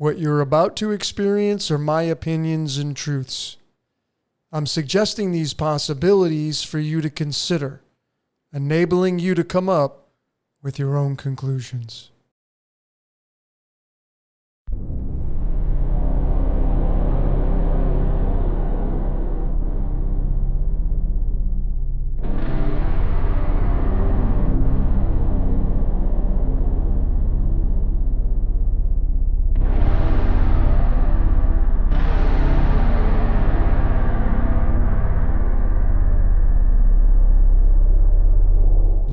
What you're about to experience are my opinions and truths. I'm suggesting these possibilities for you to consider, enabling you to come up with your own conclusions.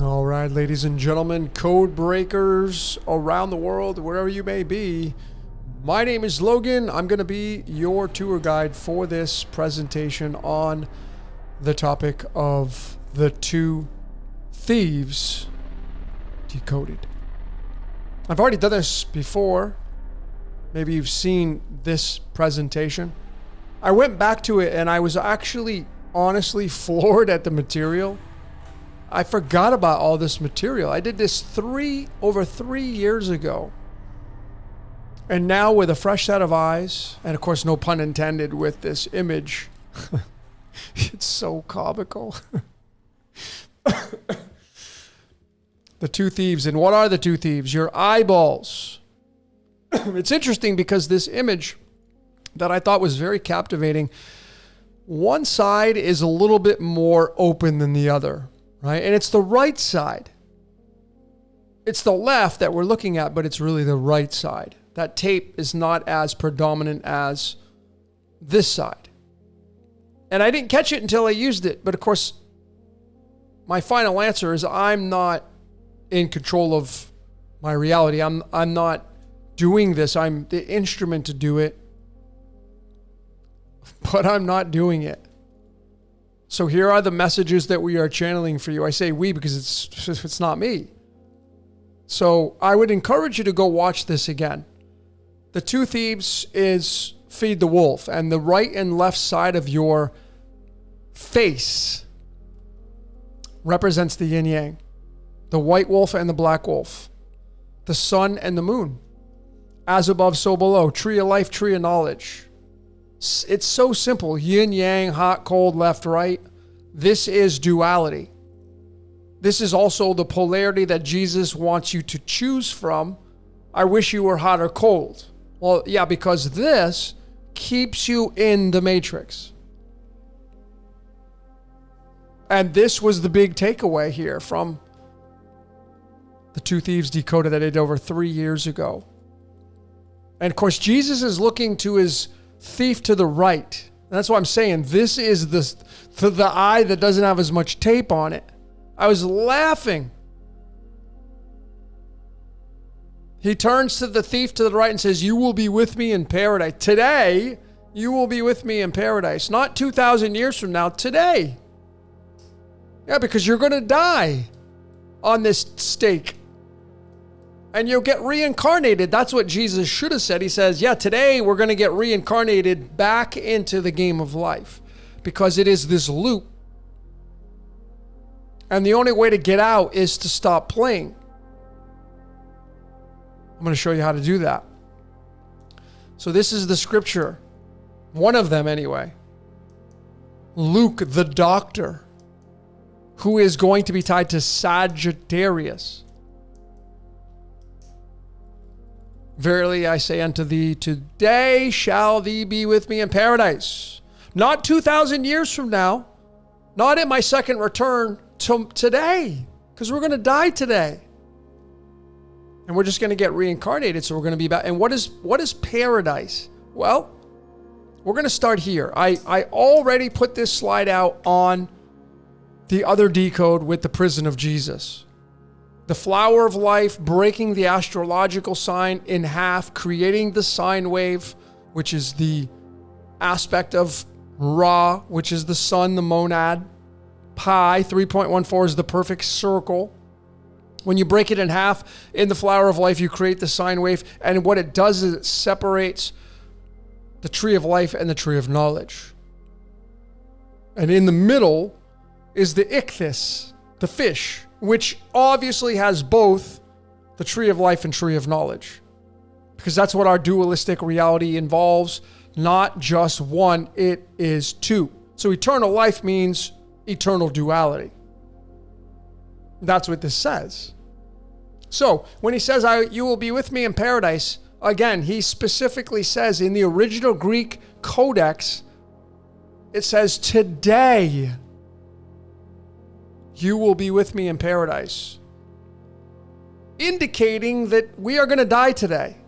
All right, ladies and gentlemen, code breakers around the world, wherever you may be. My name is Logan. I'm going to be your tour guide for this presentation on the topic of the two thieves decoded. I've already done this before. Maybe you've seen this presentation. I went back to it and I was actually honestly floored at the material. I forgot about all this material. I did this over 3 years ago. And now with a fresh set of eyes, and of course, no pun intended with this image, it's so comical. The two thieves. And what are the two thieves? Your eyeballs. It's interesting because this image that I thought was very captivating, one side is a little bit more open than the other. Right? And it's the right side. It's the left that we're looking at, but it's really the right side. That tape is not as predominant as this side. And I didn't catch it until I used it. But of course, my final answer is I'm not in control of my reality. I'm not doing this. I'm the instrument to do it. But I'm not doing it. So here are the messages that we are channeling for you. I say we because it's not me. So I would encourage you to go watch this again. The two thieves is feed the wolf, and the right and left side of your face represents the yin yang, the white wolf and the black wolf, the sun and the moon, as above, so below, tree of life, tree of knowledge. It's so simple. Yin, yang, hot, cold, left, right. This is duality. This is also the polarity that Jesus wants you to choose from. I wish you were hot or cold. Well, yeah, because this keeps you in the matrix. And this was the big takeaway here from the two thieves decoded that I did over 3 years ago. And of course, Jesus is looking to his thief to the right. And that's why I'm saying this is the eye that doesn't have as much tape on it. I was laughing. He turns to the thief to the right and says, "You will be with me in paradise." Today, you will be with me in paradise. Not 2,000 years from now, today. Yeah, because you're going to die on this stake. And you'll get reincarnated. That's what Jesus should have said. He says, yeah, today we're going to get reincarnated back into the game of life because it is this loop. And the only way to get out is to stop playing. I'm going to show you how to do that. So this is the scripture. One of them anyway. Luke, the doctor, who is going to be tied to Sagittarius. Verily I say unto thee, today shall thee be with me in paradise. Not 2,000 years from now. Not at my second return. Today. Because we're going to die today. And we're just going to get reincarnated. So we're going to be back. And what is paradise? Well, we're going to start here. I already put this slide out on the other decode with the prison of Jesus. The flower of life, breaking the astrological sign in half, creating the sine wave, which is the aspect of Ra, which is the sun, the monad. Pi, 3.14 is the perfect circle. When you break it in half in the flower of life, you create the sine wave. And what it does is it separates the tree of life and the tree of knowledge. And in the middle is the ichthys, the fish, which obviously has both the tree of life and tree of knowledge. because that's what our dualistic reality involves. Not just one, it is two. So eternal life means eternal duality. That's what this says. So when he says, you will be with me in paradise, again, he specifically says in the original Greek codex, it says, today you will be with me in paradise, indicating that we are going to die today.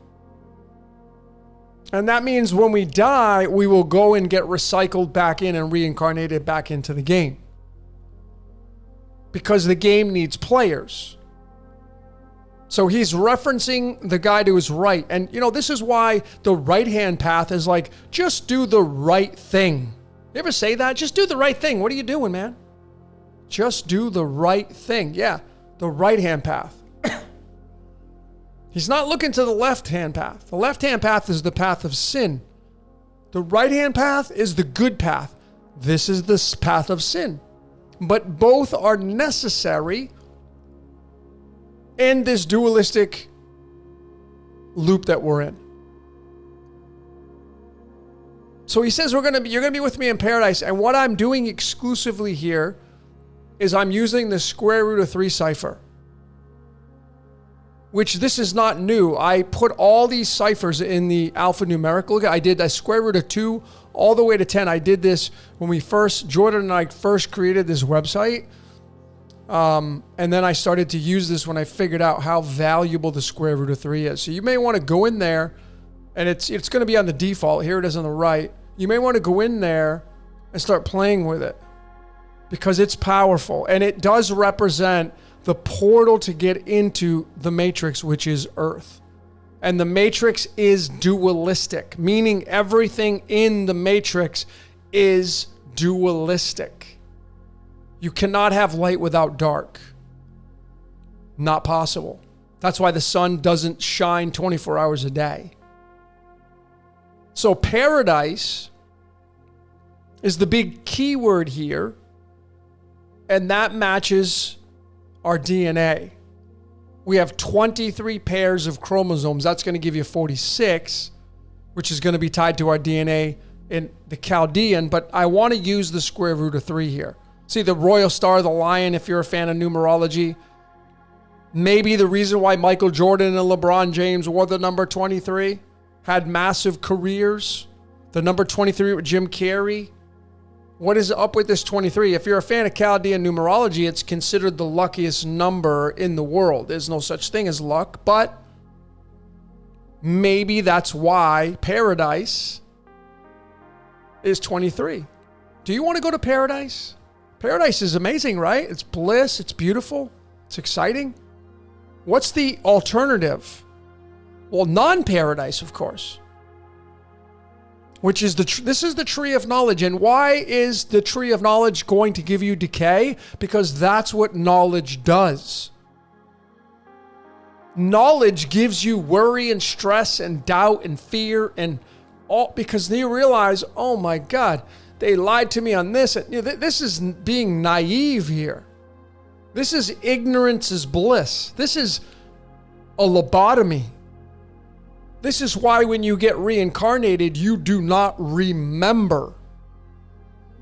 And that means when we die, we will go and get recycled back in and reincarnated back into the game. Because the game needs players. So he's referencing the guy to his right. And, this is why the right-hand path is like, just do the right thing. You ever say that? Just do the right thing. What are you doing, man? Just do the right thing. Yeah, the right-hand path. He's not looking to the left-hand path. The left-hand path is the path of sin. The right-hand path is the good path. This is the path of sin. But both are necessary in this dualistic loop that we're in. So he says you're going to be with me in paradise. And what I'm doing exclusively here is I'm using the square root of 3 cipher. Which this is not new. I put all these ciphers in the alphanumeric. Look, I did a square root of 2 all the way to 10. I did this when Jordan and I first created this website. And then I started to use this when I figured out how valuable the square root of 3 is. So you may want to go in there, and it's going to be on the default. Here it is on the right. You may want to go in there and start playing with it because it's powerful. And it does represent the portal to get into the matrix, which is Earth. And the matrix is dualistic, meaning everything in the matrix is dualistic. You cannot have light without dark. Not possible. That's why the sun doesn't shine 24 hours a day. So paradise is the big key word here, and that matches our DNA. We have 23 pairs of chromosomes. That's going to give you 46, which is going to be tied to our DNA in the Chaldean, but I want to use the square root of 3 here. See the royal star, the lion, if you're a fan of numerology. Maybe the reason why Michael Jordan and LeBron James wore the number 23, had massive careers. The number 23 with Jim Carrey. What is up with this 23? If you're a fan of Chaldean numerology, it's considered the luckiest number in the world. There's no such thing as luck, but maybe that's why paradise is 23. Do you want to go to paradise? Paradise is amazing, right? It's bliss, it's beautiful, it's exciting. What's the alternative? Well, non-paradise, of course. Which is this is the tree of knowledge. And why is the tree of knowledge going to give you decay? Because that's what knowledge does. Knowledge gives you worry and stress and doubt and fear and all, because you realize, oh my God, they lied to me on this. This is being naive here. This is ignorance is bliss. This is a lobotomy. This is why when you get reincarnated, you do not remember.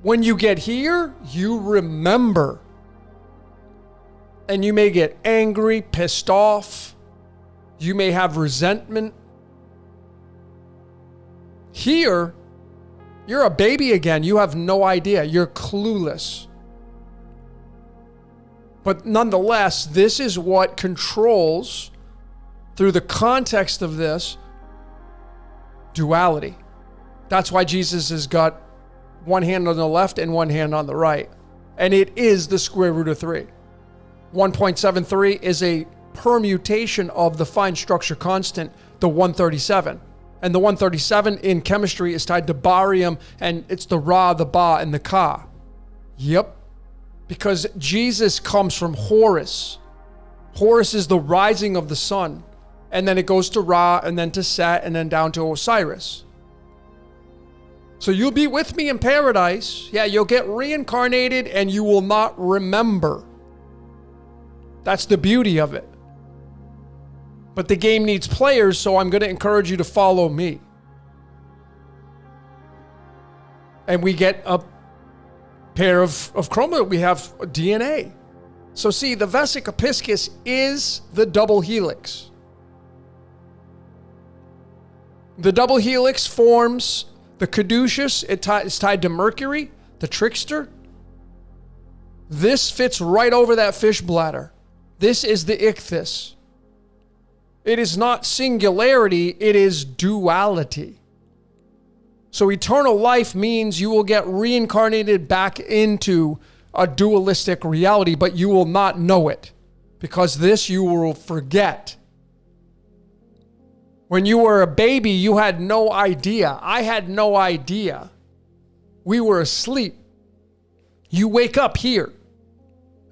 When you get here, you remember. And you may get angry, pissed off. You may have resentment. Here, you're a baby again. You have no idea. You're clueless. But nonetheless, this is what controls, through the context of this, duality. That's why Jesus has got one hand on the left and one hand on the right. And it is the square root of 3. 1.73 is a permutation of the fine structure constant, the 137. And the 137 in chemistry is tied to barium, and it's the Ra, the Ba, and the Ka. Yep. Because Jesus comes from Horus. Horus is the rising of the sun. And then it goes to Ra, and then to Set, and then down to Osiris. So you'll be with me in paradise. Yeah, you'll get reincarnated, and you will not remember. That's the beauty of it. But the game needs players, so I'm going to encourage you to follow me. And we get a pair of chroma. We have DNA. So see, the vesica piscis is the double helix. The double helix forms the caduceus. It's tied to Mercury, the trickster. This fits right over that fish bladder. This is the ichthys. It is not singularity, it is duality. So eternal life means you will get reincarnated back into a dualistic reality, but you will not know it, because this you will forget. When you were a baby, you had no idea. I had no idea. We were asleep. You wake up here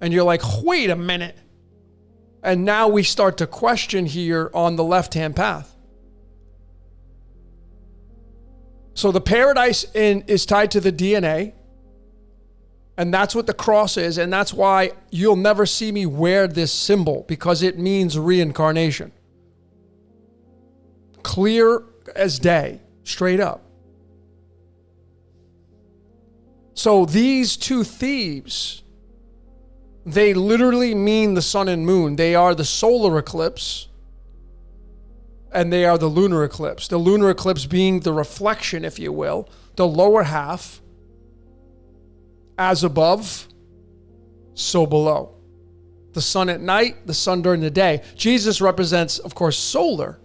and you're like, wait a minute. And now we start to question here on the left-hand path. So the paradise is tied to the DNA. And that's what the cross is. And that's why you'll never see me wear this symbol, because it means reincarnation. Clear as day, straight up. So these two thieves, they literally mean the sun and moon. They are the solar eclipse and they are the lunar eclipse. The lunar eclipse being the reflection, if you will, the lower half, as above, so below. The sun at night, the sun during the day. Jesus represents, of course, solar.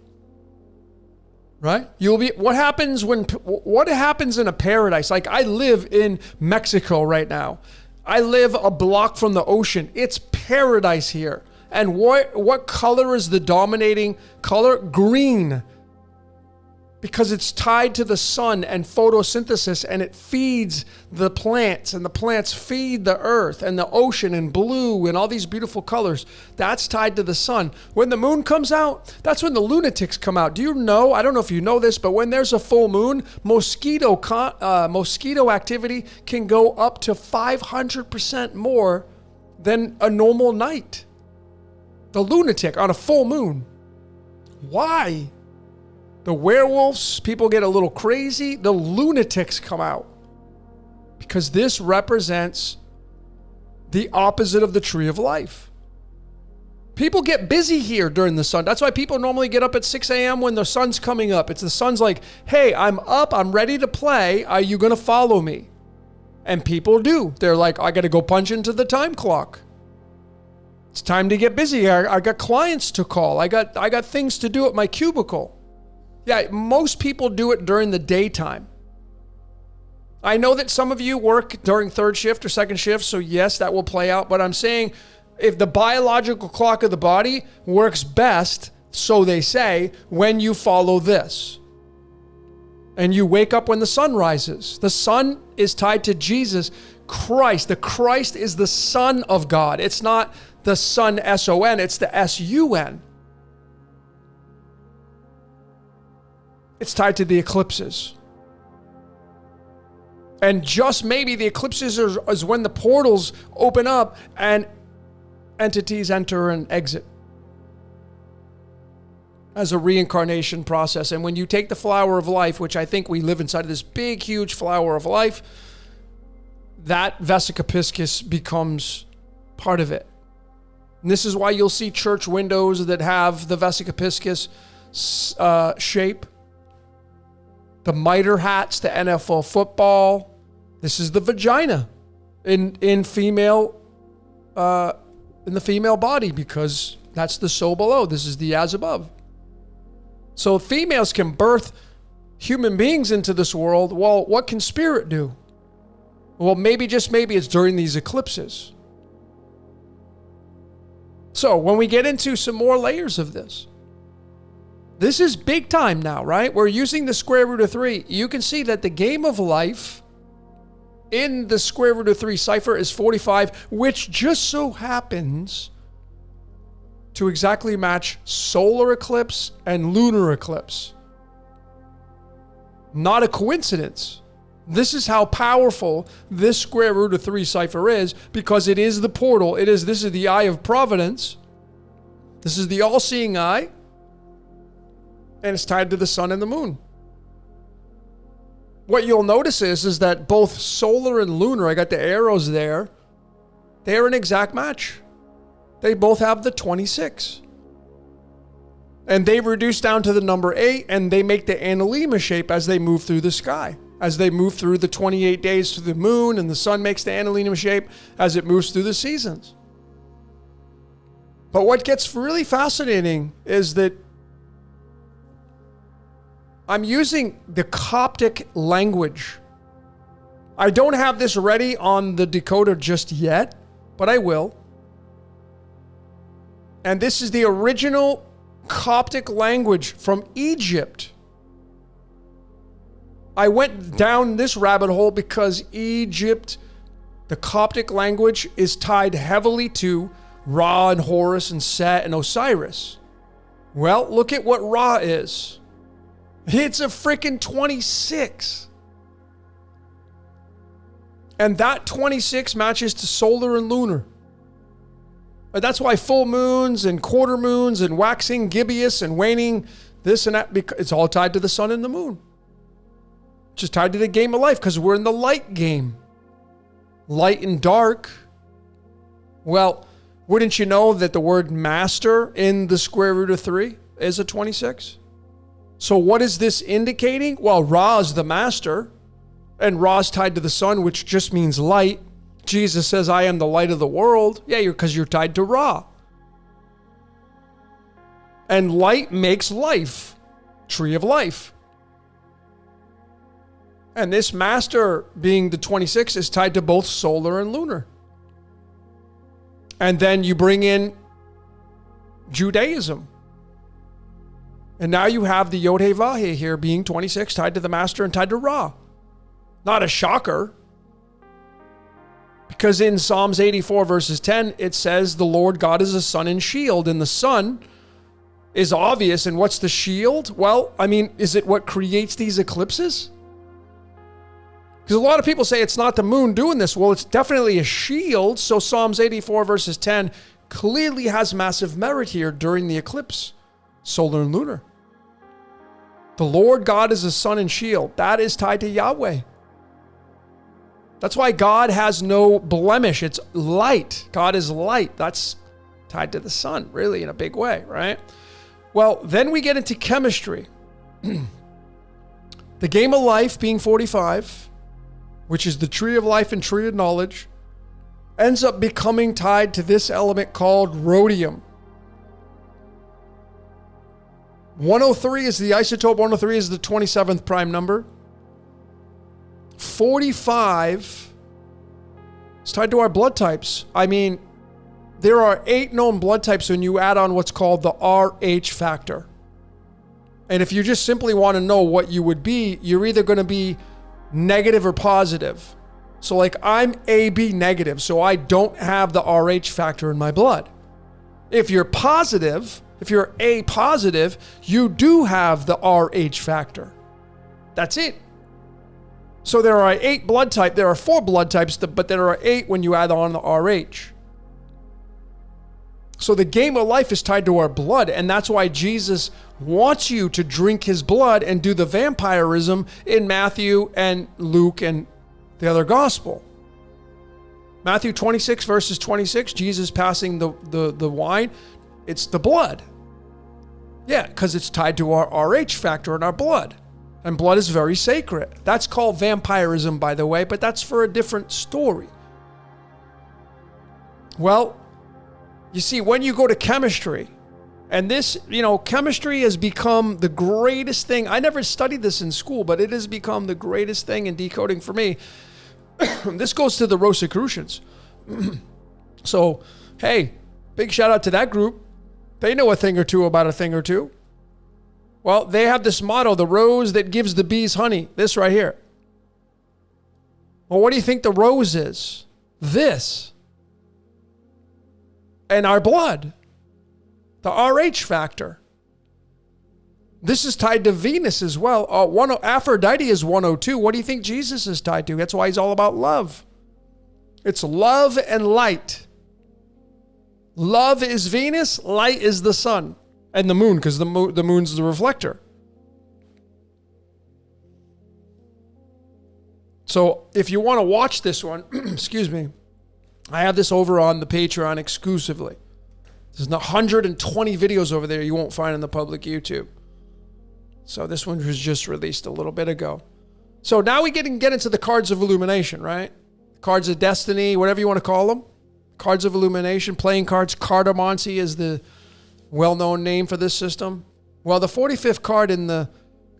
Right? What happens in a paradise? Like, I live in Mexico right now. I live a block from the ocean. It's paradise here. And what color is the dominating color? Green. Because it's tied to the sun and photosynthesis, and it feeds the plants, and the plants feed the earth and the ocean, and blue and all these beautiful colors. That's tied to the sun. When the moon comes out, that's when the lunatics come out. Do you know? I don't know if you know this, but when there's a full moon, mosquito activity can go up to 500% more than a normal night. The lunatic on a full moon. Why? The werewolves, people get a little crazy. The lunatics come out. Because this represents the opposite of the tree of life. People get busy here during the sun. That's why people normally get up at 6 a.m. when the sun's coming up. It's the sun's like, hey, I'm up, I'm ready to play. Are you going to follow me? And people do. They're like, I got to go punch into the time clock. It's time to get busy. I got clients to call. I got things to do at my cubicle. Yeah, most people do it during the daytime. I know that some of you work during third shift or second shift, so yes, that will play out. But I'm saying if the biological clock of the body works best, so they say, when you follow this. And you wake up when the sun rises. The sun is tied to Jesus Christ. The Christ is the Son of God. It's not the Son, S-O-N, it's the S-U-N. It's tied to the eclipses. And just maybe the eclipses is when the portals open up and entities enter and exit as a reincarnation process. And when you take the flower of life, which I think we live inside of this big, huge flower of life, that vesica piscis becomes part of it. And this is why you'll see church windows that have the vesica piscis shape. The mitre hats, the NFL football. This is the vagina in female, in the female body, because that's the so below. This is the as above. So females can birth human beings into this world. Well, what can spirit do? Well, maybe, just maybe, it's during these eclipses. So when we get into some more layers of this, this is big time now, right? We're using the square root of 3. You can see that the game of life in the square root of 3 cipher is 45, which just so happens to exactly match solar eclipse and lunar eclipse. Not a coincidence. This is how powerful this square root of 3 cipher is, because it is the portal. This is the eye of providence. This is the all-seeing eye. and it's tied to the sun and the moon. What you'll notice is that both solar and lunar, I got the arrows there, they're an exact match. They both have the 26. And they reduce down to the number 8, and they make the analemma shape as they move through the sky. As they move through the 28 days to the moon, and the sun makes the analemma shape as it moves through the seasons. But what gets really fascinating is that I'm using the Coptic language. I don't have this ready on the decoder just yet, but I will. And this is the original Coptic language from Egypt. I went down this rabbit hole because Egypt, the Coptic language, is tied heavily to Ra and Horus and Set and Osiris. Well, look at what Ra is. It's a freaking 26. And that 26 matches to solar and lunar. That's why full moons and quarter moons and waxing gibbous and waning this and that, because it's all tied to the sun and the moon. It's just tied to the game of life because we're in the light game. Light and dark. Well, wouldn't you know that the word master in the square root of 3 is a 26? So what is this indicating? Well, Ra is the master, and Ra is tied to the sun, which just means light. Jesus says, I am the light of the world. Yeah, because you're tied to Ra. And light makes life. Tree of life. And this master, being the 26, is tied to both solar and lunar. And then you bring in Judaism. And now you have the Yod-Heh-Vah-Heh here being 26, tied to the master and tied to Ra. Not a shocker. Because in Psalms 84 verses 10, it says the Lord God is a sun and shield. And the sun is obvious. And what's the shield? Well, I mean, is it what creates these eclipses? Because a lot of people say it's not the moon doing this. Well, it's definitely a shield. So Psalms 84 verses 10 clearly has massive merit here during the eclipse, solar and lunar. The Lord God is a sun and shield. That is tied to Yahweh. That's why God has no blemish. It's light. God is light. That's tied to the sun, really, in a big way, right? Well, then we get into chemistry. The game of life being 45, which is the tree of life and tree of knowledge, ends up becoming tied to this element called rhodium. 103 is the isotope. 103 is the 27th prime number. 45 is tied to our blood types. I mean, there are 8 known blood types when you add on what's called the RH factor. And if you just simply want to know what you would be, you're either going to be negative or positive. So like I'm AB negative, so I don't have the RH factor in my blood. If you're positive, if you're A positive, you do have the RH factor. That's it. So there are 8 blood types. There are 4 blood types, but there are 8 when you add on the RH. So the game of life is tied to our blood, and that's why Jesus wants you to drink his blood and do the vampirism in Matthew and Luke and the other gospel. Matthew 26 verses 26, Jesus passing the wine, it's the blood. Yeah, because it's tied to our RH factor in our blood. And blood is very sacred. That's called vampirism, by the way, but that's for a different story. Well, you see, when you go to chemistry, and this, chemistry has become the greatest thing. I never studied this in school, but it has become the greatest thing in decoding for me. This goes to the Rosicrucians. So, hey, big shout out to that group. They know a thing or two about a thing or two. Well, they have this motto, the rose that gives the bees honey, this right here. Well, what do you think the rose is? This. And our blood. The RH factor. This is tied to Venus as well. Aphrodite is 102. What do you think Jesus is tied to? That's why he's all about love. It's love and light. Love is Venus, light is the sun. And the moon, because the moon's the reflector. So if you want to watch this one, excuse me, I have this over on the Patreon exclusively. There's 120 videos over there you won't find on the public YouTube. So this one was just released a little bit ago. So now we get into the cards of illumination, right? Cards of destiny, whatever you want to call them. Cards of illumination, playing cards. Cartomancy is the well-known name for this system. Well, the 45th card in the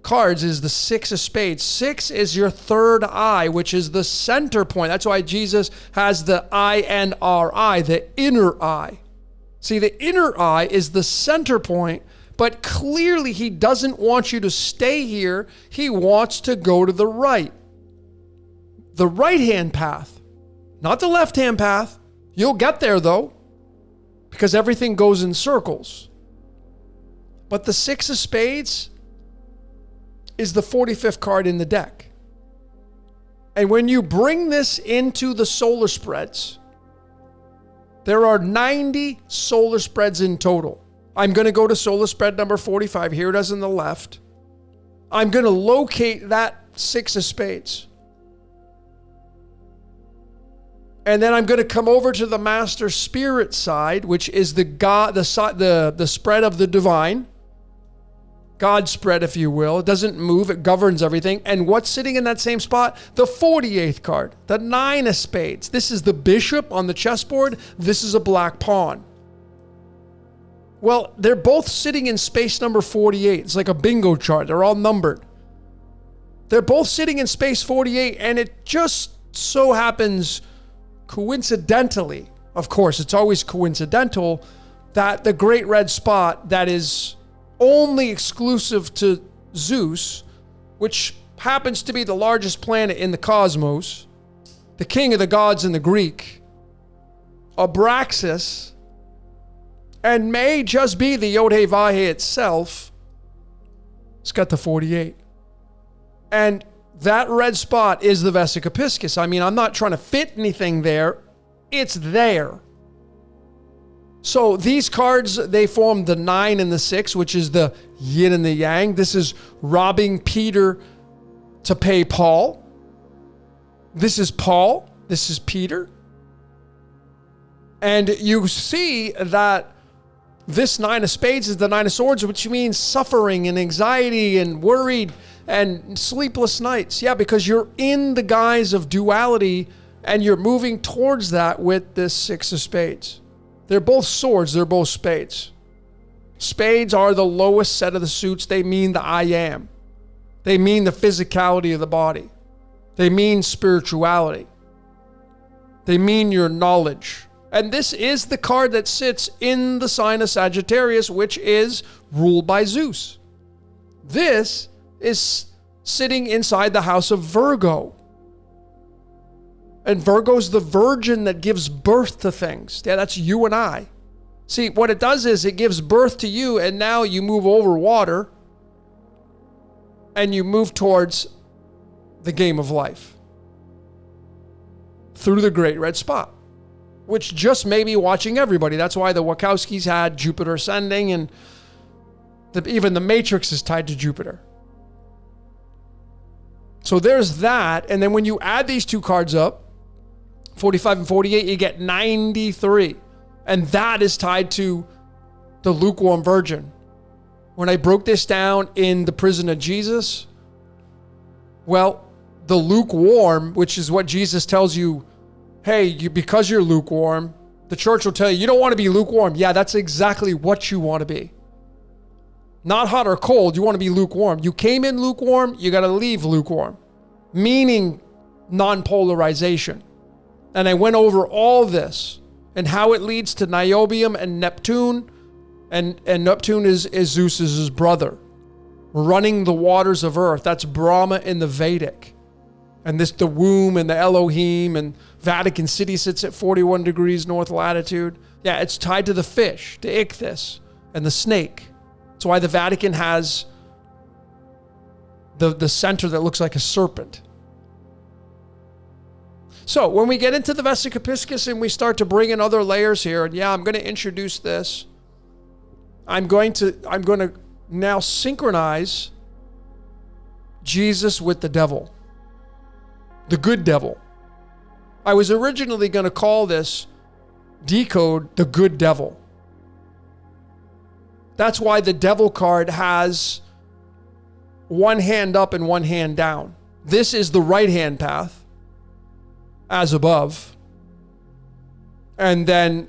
cards is the 6 of spades. 6 is your third eye, which is the center point. That's why Jesus has the INRI, the inner eye. See, the inner eye is the center point, but clearly he doesn't want you to stay here. He wants to go to the right. The right-hand path, not the left-hand path. You'll get there though, because everything goes in circles. But the 6 of spades is the 45th card in the deck. And when you bring this into the solar spreads, there are 90 solar spreads in total. I'm going to go to solar spread number 45. Here it is on the left. I'm going to locate that 6 of spades. And then I'm going to come over to the master spirit side, which is the God, the spread of the divine. God's spread, if you will. It doesn't move. It governs everything. And what's sitting in that same spot? The 48th card, the 9 of spades. This is the bishop on the chessboard. This is a black pawn. Well, they're both sitting in space number 48. It's like a bingo chart. They're all numbered. They're both sitting in space 48, and it just so happens coincidentally, of course, it's always coincidental, that the great red spot that is only exclusive to Zeus, which happens to be the largest planet in the cosmos, the king of the gods in the Greek, Abraxas, and may just be the Yod-Heh-Vah-Heh itself, it's got the 48. And that red spot is the Vesica Piscis. I mean, I'm not trying to fit anything there. It's there. So these cards, they form the 9 and the 6, which is the yin and the yang. This is robbing Peter to pay Paul. This is Paul. This is Peter. And you see that this 9 of spades is the 9 of swords, which means suffering and anxiety and worried and sleepless nights. Yeah, because you're in the guise of duality and you're moving towards that with this 6 of spades. They're both swords. They're both spades. Spades are the lowest set of the suits. They mean the I am. They mean the physicality of the body. They mean spirituality. They mean your knowledge. And this is the card that sits in the sign of Sagittarius, which is ruled by Zeus. This is sitting inside the house of Virgo. And Virgo's the virgin that gives birth to things. Yeah, that's you and I. See, what it does is it gives birth to you, and now you move over water and you move towards the game of life through the great red spot, which just may be watching everybody. That's why the Wachowskis had Jupiter ascending, and even the Matrix is tied to Jupiter. So there's that. And then when you add these two cards up, 45 and 48, you get 93. And that is tied to the lukewarm virgin. When I broke this down in the prison of Jesus, well, the lukewarm, which is what Jesus tells you, hey, because you're lukewarm, the church will tell you, you don't want to be lukewarm. Yeah, that's exactly what you want to be. Not hot or cold, you want to be lukewarm. You came in lukewarm, you got to leave lukewarm, meaning non-polarization. And I went over all this and how it leads to niobium and Neptune. And Neptune is Zeus's brother, running the waters of earth. That's Brahma in the Vedic. And this, the womb and the Elohim, and Vatican City sits at 41 degrees north latitude. Yeah, it's tied to the fish, the ichthys, and the snake. That's why the Vatican has the center that looks like a serpent. So when we get into the Vesica Piscis and we start to bring in other layers here, and yeah, I'm going to introduce this. I'm going to now synchronize Jesus with the devil. the good devil. I was originally going to call this Decode the good devil. That's why the devil card has one hand up and one hand down. This is the right hand path, as above. And then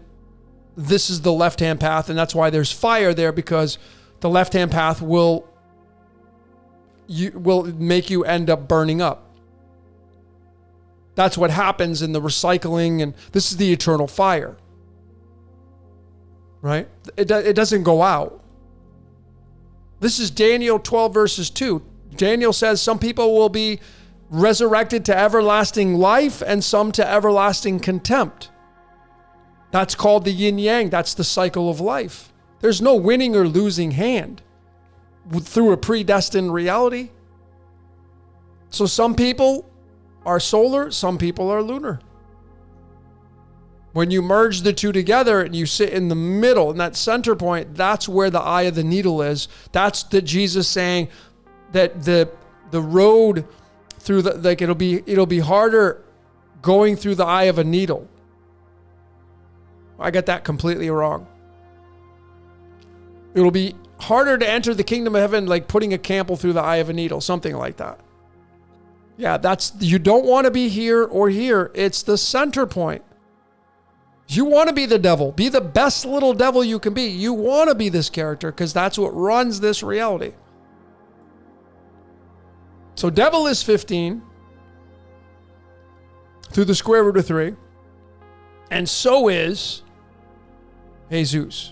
this is the left hand path, and that's why there's fire there, because the left hand path will make you end up burning up. That's what happens in the recycling, and this is the eternal fire. Right? It doesn't go out. This is Daniel 12 verses 2. Daniel says some people will be resurrected to everlasting life and some to everlasting contempt. That's called the yin yang. That's the cycle of life. There's no winning or losing hand through a predestined reality. So some people are solar, some people are lunar. When you merge the two together and you sit in the middle, in that center point, that's where the eye of the needle is. That's the Jesus saying that the road through the, like it'll be harder going through the eye of a needle. I got that completely wrong. It'll be harder to enter the kingdom of heaven like putting a camel through the eye of a needle, something like that. Yeah, you don't want to be here or here. It's the center point. You want to be the devil. Be the best little devil you can be. You want to be this character because that's what runs this reality. So devil is 15 through the square root of 3. And so is Jesus.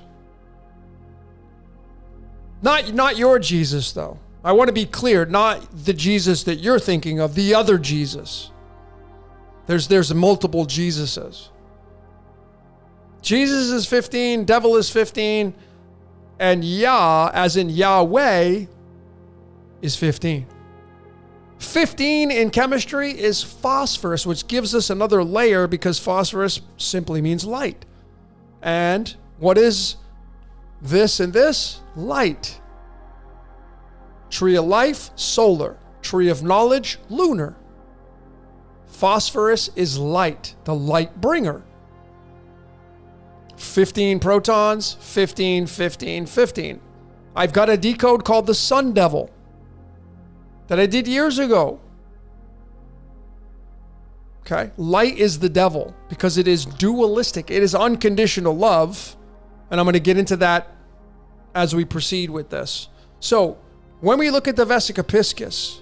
Not your Jesus, though. I want to be clear, not the Jesus that you're thinking of, the other Jesus. There's multiple Jesuses. Jesus is 15, devil is 15, and Yah, as in Yahweh, is 15. 15 in chemistry is phosphorus, which gives us another layer because phosphorus simply means light. And what is this and this? Light. Tree of life, solar. Tree of knowledge, lunar. Phosphorus is light, the light bringer. 15 protons, 15, 15, 15. I've got a decode called the Sun Devil that I did years ago. Okay. Light is the devil because it is dualistic. It is unconditional love. And I'm going to get into that as we proceed with this. So when we look at the Vesica Piscis,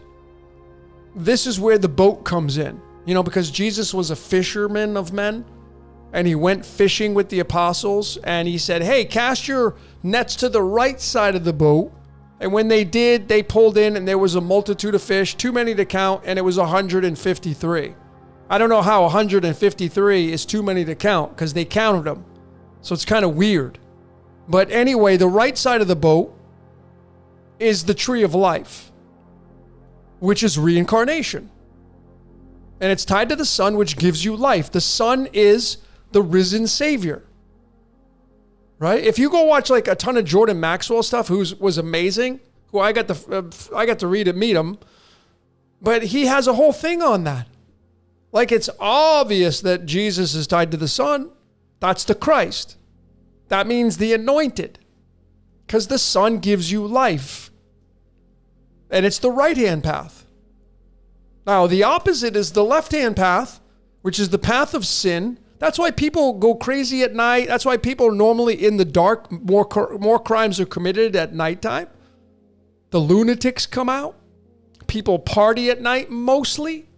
this is where the boat comes in, because Jesus was a fisherman of men. And he went fishing with the apostles and he said, hey, cast your nets to the right side of the boat. And when they did, they pulled in and there was a multitude of fish, too many to count, and it was 153. I don't know how 153 is too many to count because they counted them. So it's kind of weird. But anyway, the right side of the boat is the tree of life, which is reincarnation. And it's tied to the sun, which gives you life. The sun is the risen Savior, right? If you go watch like a ton of Jordan Maxwell stuff, was amazing, who I got to read and meet him, but he has a whole thing on that. Like it's obvious that Jesus is tied to the sun. That's the Christ. That means the anointed, because the sun gives you life, and it's the right-hand path. Now the opposite is the left-hand path, which is the path of sin. That's why people go crazy at night. That's why people are normally in the dark. More crimes are committed at nighttime. The lunatics come out. People party at night mostly.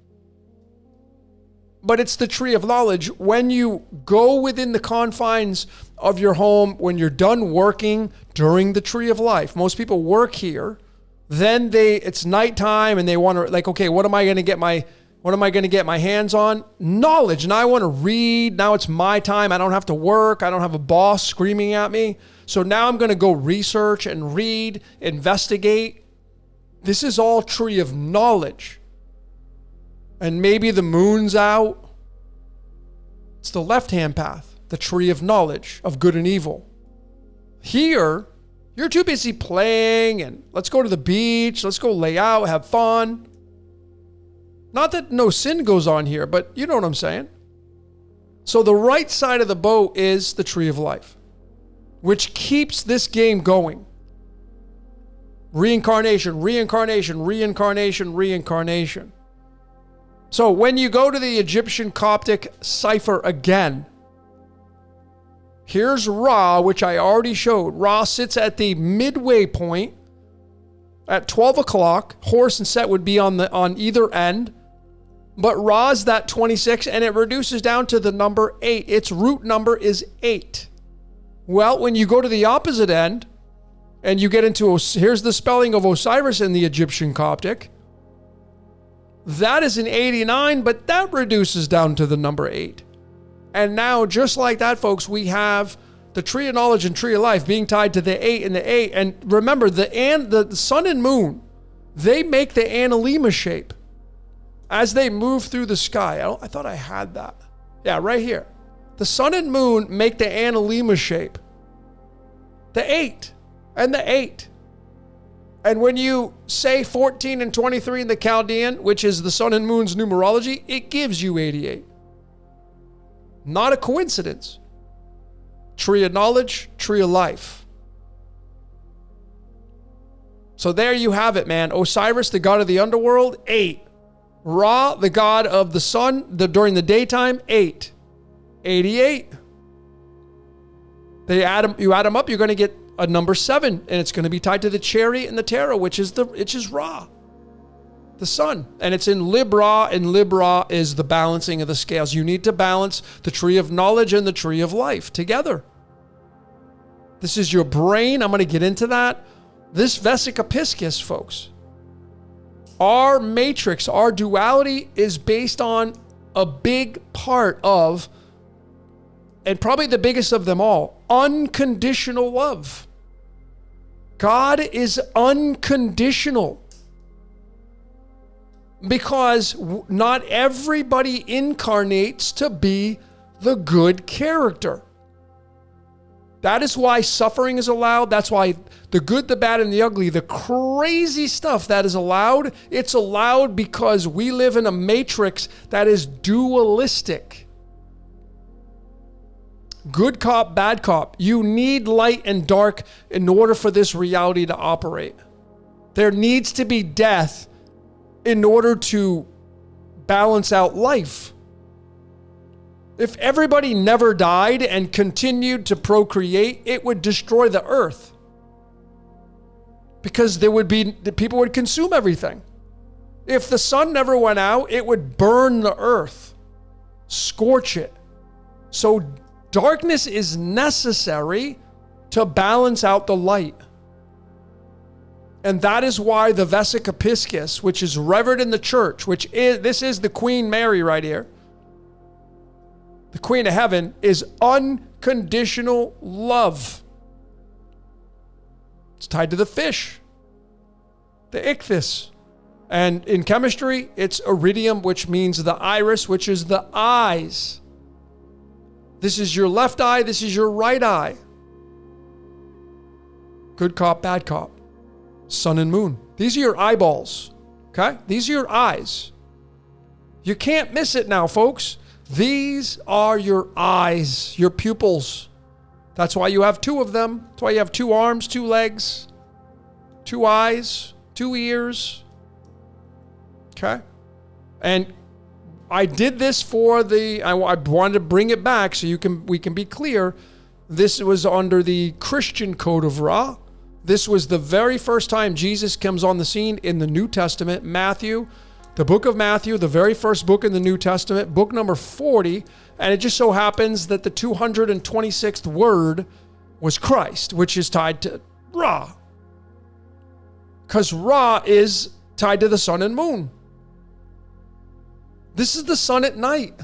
But it's the tree of knowledge. When you go within the confines of your home, when you're done working during the tree of life, most people work here. Then it's nighttime and they want to like, okay, what am I going to get my hands on? Knowledge. Now I want to read. Now it's my time. I don't have to work. I don't have a boss screaming at me. So now I'm going to go research and read, investigate. This is all tree of knowledge. And maybe the moon's out. It's the left-hand path, the tree of knowledge of good and evil. Here, you're too busy playing and let's go to the beach. Let's go lay out, have fun. Not that no sin goes on here, but you know what I'm saying. So the right side of the bow is the tree of life, which keeps this game going. Reincarnation, reincarnation, reincarnation, reincarnation. So when you go to the Egyptian Coptic cipher again, here's Ra, which I already showed. Ra sits at the midway point at 12 o'clock. Horus and Set would be on either end. But Ra's that 26, and it reduces down to the number 8. Its root number is 8. Well, when you go to the opposite end, and you get into, here's the spelling of Osiris in the Egyptian Coptic. That is an 89, but that reduces down to the number 8. And now, just like that, folks, we have the tree of knowledge and tree of life being tied to the 8 and the 8. And remember, the sun and moon, they make the analemma shape as they move through the sky. I thought I had that. Yeah, right here. The sun and moon make the analemma shape. The 8 and the 8. And when you say 14 and 23 in the Chaldean, which is the sun and moon's numerology, it gives you 88. Not a coincidence. Tree of knowledge, tree of life. So there you have it, man. Osiris, the god of the underworld, 8. Ra, the god of the sun, during the daytime, 8. 88. You add them up, you're going to get a number 7, and it's going to be tied to the chariot and the tarot, which is Ra, the sun. And it's in Libra, and Libra is the balancing of the scales. You need to balance the tree of knowledge and the tree of life together. This is your brain. I'm going to get into that. This Vesica Piscis, folks. Our matrix, our duality is based on a big part of, and probably the biggest of them all, unconditional love. God is unconditional because not everybody incarnates to be the good character. That is why suffering is allowed. That's why the good, the bad, and the ugly, the crazy stuff that is allowed, it's allowed because we live in a matrix that is dualistic. Good cop, bad cop. You need light and dark in order for this reality to operate. There needs to be death in order to balance out life. If everybody never died and continued to procreate, it would destroy the earth. Because people would consume everything. If the sun never went out, it would burn the earth, scorch it. So darkness is necessary to balance out the light. And that is why the Vesica Piscis, which is revered in the church, this is the Queen Mary right here. The Queen of Heaven is unconditional love. It's tied to the fish, the ichthys. And in chemistry, it's iridium, which means the iris, which is the eyes. This is your left eye. This is your right eye. Good cop, bad cop. Sun and moon. These are your eyeballs. Okay? These are your eyes. You can't miss it now, folks. These are your eyes, your pupils. That's why you have 2 of them. That's why you have 2 arms, 2 legs, 2 eyes, 2 ears. Okay? And I did this I wanted to bring it back so we can be clear. This was under the Christian code of Ra. This was the very first time Jesus comes on the scene in the New Testament. Matthew, the book of Matthew, the very first book in the New Testament, book number 40. And it just so happens that the 226th word was Christ, which is tied to Ra. Because Ra is tied to the sun and moon. This is the sun at night.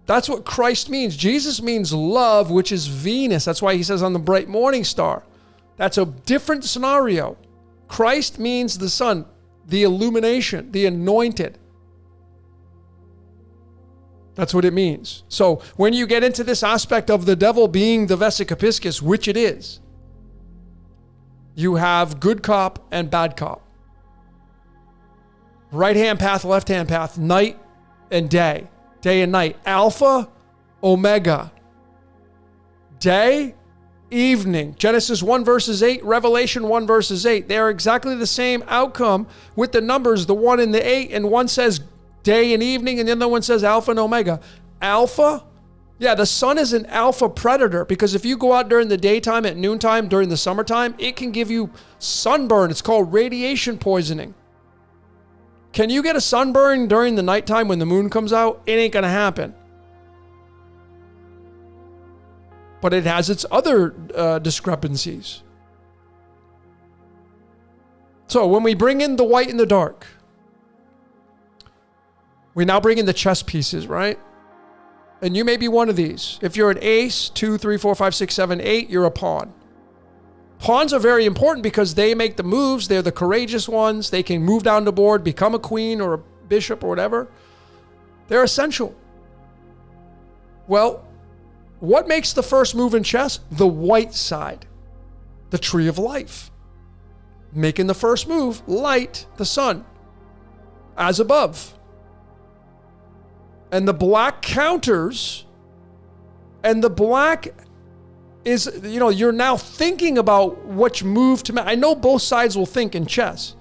That's what Christ means. Jesus means love, which is Venus. That's why he says on the bright morning star. That's a different scenario. Christ means the sun, the illumination, the anointed. That's what it means. So when you get into this aspect of the devil being the Vesica Piscis, which it is, you have good cop and bad cop. Right-hand path, left-hand path, night and day and night. Alpha, Omega. Day, evening. Genesis 1 verses 8, Revelation 1 verses 8. They are exactly the same outcome with the numbers, the 1 and the 8, and one says day and evening, and the other one says Alpha and Omega. Alpha, yeah, the sun is an alpha predator, because if you go out during the daytime at noontime during the summertime, it can give you sunburn. It's called radiation poisoning. Can you get a sunburn during the nighttime when the moon comes out? It ain't going to happen. But it has its other discrepancies. So when we bring in the white and the dark, we now bring in the chess pieces, right? And you may be one of these. If you're an ace, 2, 3, 4, 5, 6, 7, 8, you're a pawn. Pawns are very important because they make the moves. They're the courageous ones. They can move down the board, become a queen or a bishop or whatever. They're essential. Well, what makes the first move in chess? The white side, the tree of life. Making the first move, light, the sun, as above. And the black counters, and the black is, you're now thinking about which move to make. I know both sides will think in chess,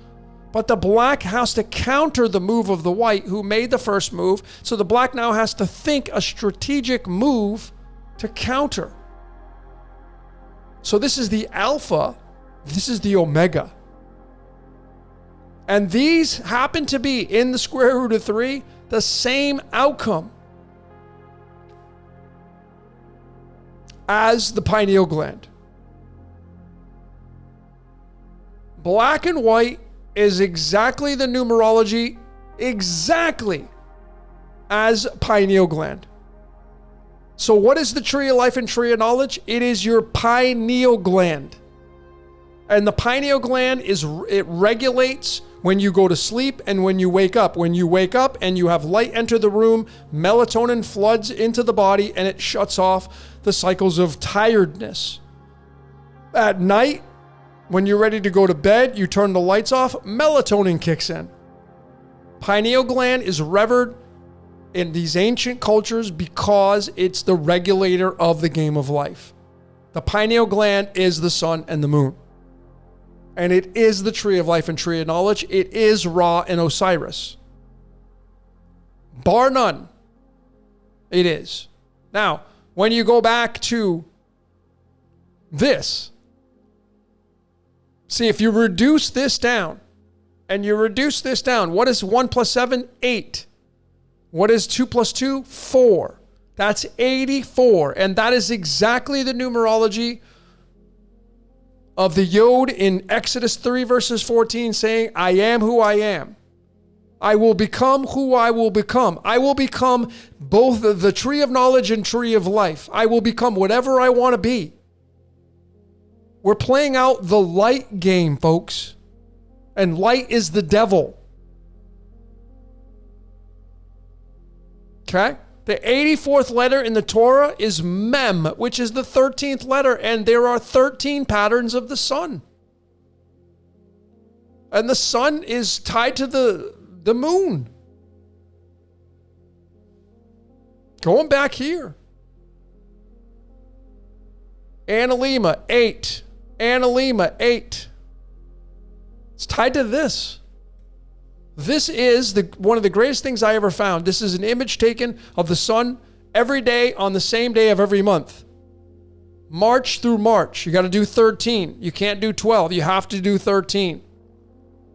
but the black has to counter the move of the white who made the first move. So the black now has to think a strategic move to counter. So this is the alpha, this is the omega. And these happen to be, in the square root of 3, the same outcome as the pineal gland. Black and white is exactly the numerology, exactly as pineal gland. So what is the tree of life and tree of knowledge? It is your pineal gland. And the pineal gland it regulates when you go to sleep and when you wake up. When you wake up and you have light enter the room, melatonin floods into the body and it shuts off the cycles of tiredness. At night, when you're ready to go to bed, you turn the lights off, melatonin kicks in. Pineal gland is revered in these ancient cultures because it's the regulator of the game of life. The pineal gland is the sun and the moon. And it is the tree of life and tree of knowledge. It is Ra and Osiris. Bar none, it is. Now, when you go back to this, see, if you reduce this down, and you reduce this down, what is 1 plus 7? 8. What is 2 plus 2? 4. That's 84. And that is exactly the numerology of the Yod in Exodus 3 verses 14 saying, I am who I am. I will become who I will become. I will become both the tree of knowledge and tree of life. I will become whatever I want to be. We're playing out the light game, folks. And light is the devil. Okay? The 84th letter in the Torah is Mem, which is the 13th letter, and there are 13 patterns of the sun. And the sun is tied to the moon. Going back here. Analema, 8. Analema, 8. It's tied to this. This is one of the greatest things I ever found. This is an image taken of the sun every day on the same day of every month. March through March. You got to do 13. You can't do 12. You have to do 13.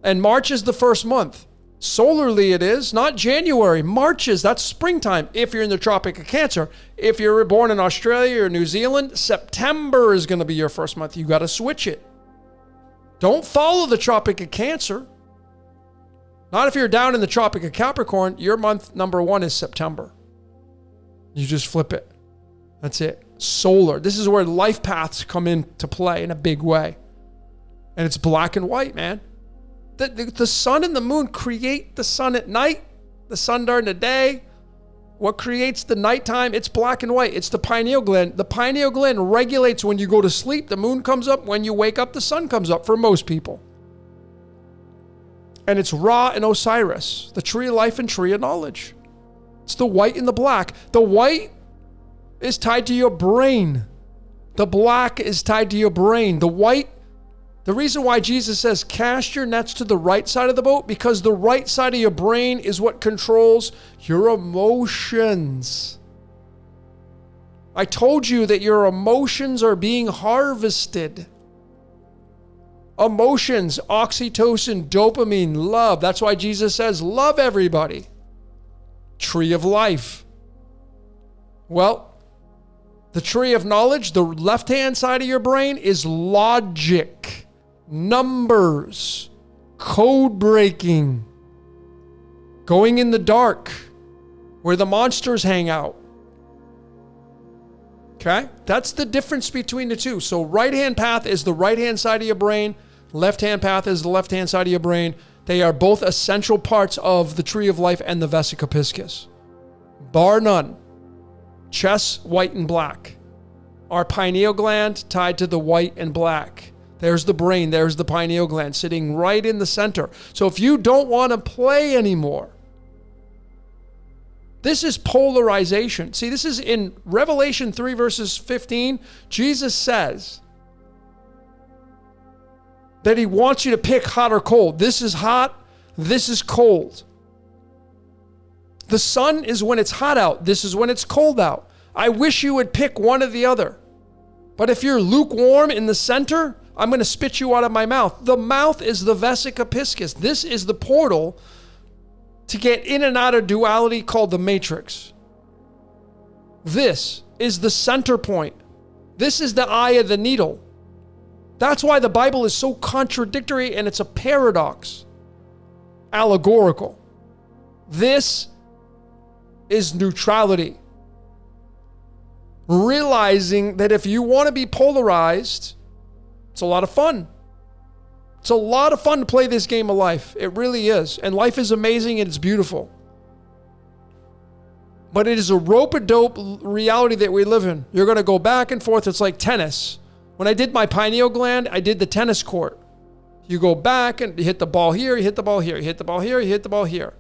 And March is the first month. Solarly it is, not January. March is, that's springtime if you're in the Tropic of Cancer. If you're born in Australia or New Zealand, September is going to be your first month. You got to switch it. Don't follow the Tropic of Cancer. Not if you're down in the Tropic of Capricorn. Your month number 1 is September. You just flip it. That's it. Solar. This is where life paths come into play in a big way. And it's black and white, man. The sun and the moon create the sun at night, the sun during the day. What creates the nighttime? It's black and white. It's the pineal gland. The pineal gland regulates when you go to sleep. The moon comes up. When you wake up, the sun comes up for most people. And it's Ra and Osiris, the tree of life and tree of knowledge. It's the white and the black. The white is tied to your brain. The black is tied to your brain. The white, the reason why Jesus says cast your nets to the right side of the boat, because the right side of your brain is what controls your emotions. I told you that your emotions are being harvested. Emotions, oxytocin, dopamine, love. That's why Jesus says, love everybody. Tree of life. Well, the tree of knowledge, the left-hand side of your brain is logic, numbers, code breaking, going in the dark, where the monsters hang out. Okay? That's the difference between the two. So right-hand path is the right-hand side of your brain. Left-hand path is the left-hand side of your brain. They are both essential parts of the tree of life and the vesica piscis. Bar none. Chest, white and black. Our pineal gland tied to the white and black. There's the brain. There's the pineal gland sitting right in the center. So if you don't want to play anymore, this is polarization. See, this is in Revelation 3 verses 15. Jesus says that he wants you to pick hot or cold. This is hot. This is cold. The sun is when it's hot out. This is when it's cold out. I wish you would pick one or the other. But if you're lukewarm in the center, I'm going to spit you out of my mouth. The mouth is the vesica piscis. This is the portal to get in and out of duality called the matrix. This is the center point. This is the eye of the needle. That's why the Bible is so contradictory and it's a paradox. Allegorical. This is neutrality. Realizing that if you want to be polarized, it's a lot of fun. It's a lot of fun to play this game of life. It really is. And life is amazing and it's beautiful. But it is a rope-a-dope reality that we live in. You're going to go back and forth. It's like tennis. When I did my pineal gland, I did the tennis court. You go back and you hit the ball here, you hit the ball here, you hit the ball here, you hit the ball here.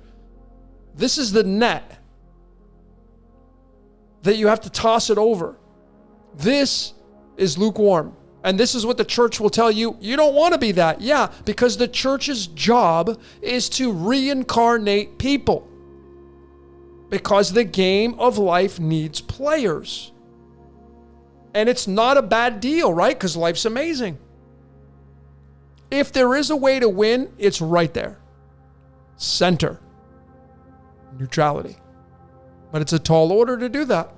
This is the net that you have to toss it over. This is lukewarm. And this is what the church will tell you. You don't want to be that. Yeah, because the church's job is to reincarnate people. Because the game of life needs players. And it's not a bad deal, right? Because life's amazing. If there is a way to win, it's right there. Center. Neutrality. But it's a tall order to do that.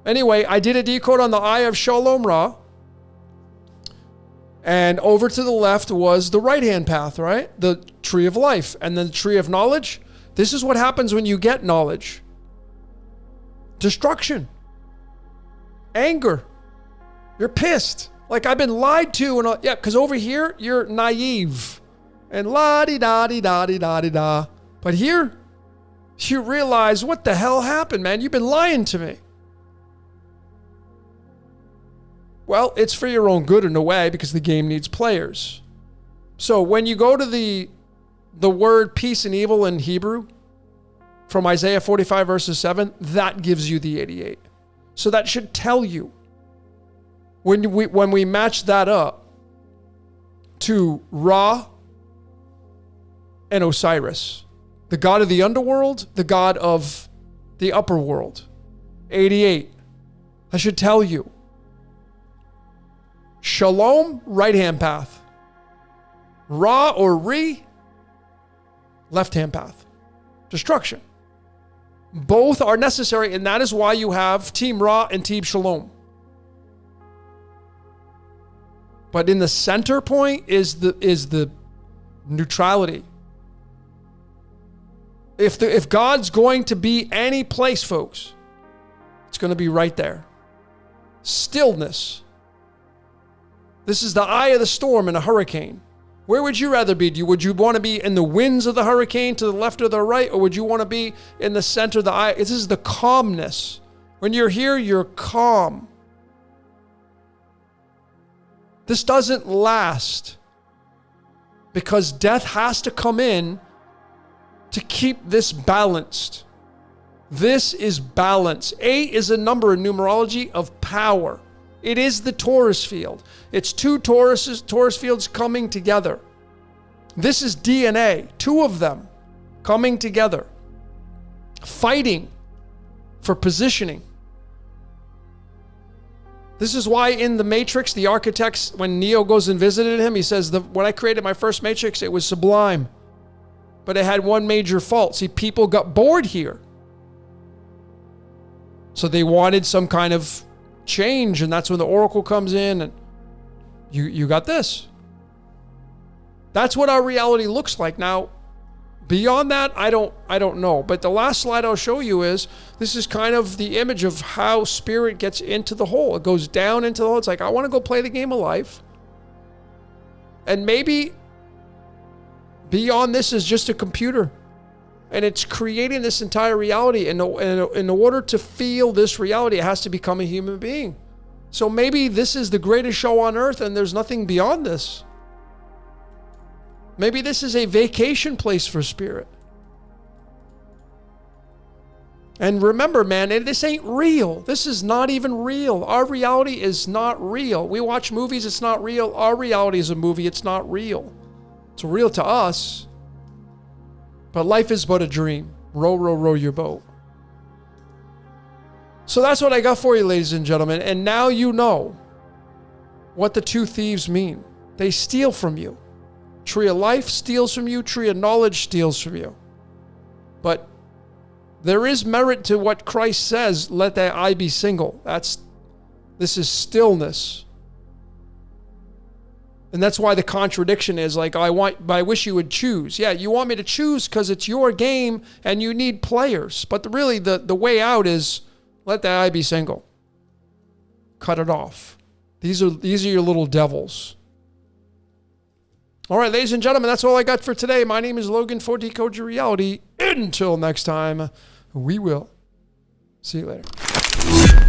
Anyway, I did a decode on the Eye of Shalom Ra. And over to the left was the right-hand path, right? The tree of life. And then the tree of knowledge. This is what happens when you get knowledge. Destruction. Anger. You're pissed. Like I've been lied to. And yeah, because over here, you're naive. And la-di-da-di-da-di-da-di-da. But here, you realize what the hell happened, man? You've been lying to me. Well, it's for your own good in a way because the game needs players. So when you go to the word peace and evil in Hebrew from Isaiah 45 verses 7, that gives you the 88. So that should tell you when we match that up to Ra and Osiris, the god of the underworld, the god of the upper world, 88. I should tell you. Shalom, right-hand path. Ra or Re, left-hand path. Destruction. Both are necessary, and that is why you have Team Ra and Team Shalom. But in the center point is the neutrality. If God's going to be any place, folks, it's going to be right there. Stillness. This is the eye of the storm in a hurricane. Where would you rather be? Would you want to be in the winds of the hurricane to the left or the right? Or would you want to be in the center of the eye? This is the calmness. When you're here, you're calm. This doesn't last. because death has to come in to keep this balanced. This is balance. 8 is a number in numerology of power. It is the Taurus field. It's two Taurus fields coming together. This is DNA, two of them coming together, fighting for positioning. This is why in the Matrix, the architects, when Neo goes and visited him, he says, when I created my first Matrix, it was sublime, but it had one major fault. See, people got bored here. So they wanted some kind of change, and that's when the Oracle comes in, and you got this. That's what our reality looks like. Now, beyond that, I don't know. But the last slide I'll show you is, this is kind of the image of how spirit gets into the hole. It goes down into the hole. It's like, I want to go play the game of life. And maybe beyond this is just a computer. And it's creating this entire reality. And in order to feel this reality, it has to become a human being. So maybe this is the greatest show on earth and there's nothing beyond this. Maybe this is a vacation place for spirit. And remember, man, this ain't real. This is not even real. Our reality is not real. We watch movies, it's not real. Our reality is a movie, it's not real. It's real to us. But life is but a dream. Row, row, row your boat. So that's what I got for you, ladies and gentlemen. And now you know what the two thieves mean. They steal from you. Tree of life steals from you. Tree of knowledge steals from you. But there is merit to what Christ says, let that eye be single. This is stillness. And that's why the contradiction is like, I wish you would choose. Yeah, you want me to choose because it's your game and you need players. But really the way out is let that eye be single. Cut it off. These are your little devils. All right, ladies and gentlemen, that's all I got for today. My name is Logan for Decode Your Reality. Until next time, we will see you later.